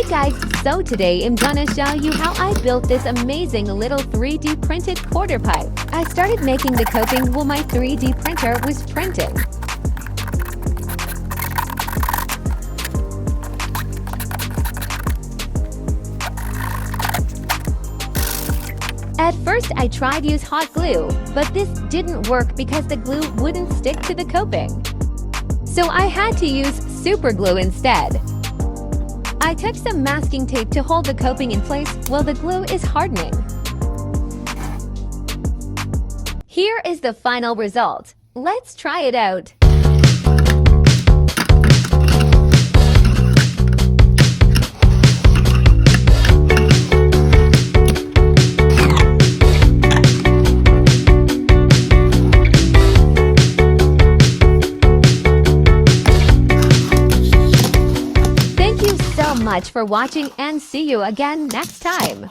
Hey guys, so today I'm gonna show you how I built this amazing little 3D printed quarter pipe. I started making the coping while my 3D printer was printing. At first I tried to use hot glue, but this didn't work because the glue wouldn't stick to the coping. So I had to use super glue instead. I took some masking tape to hold the coping in place while the glue is hardening. Here is the final result. Let's try it out. Thank you so much for watching and see you again next time.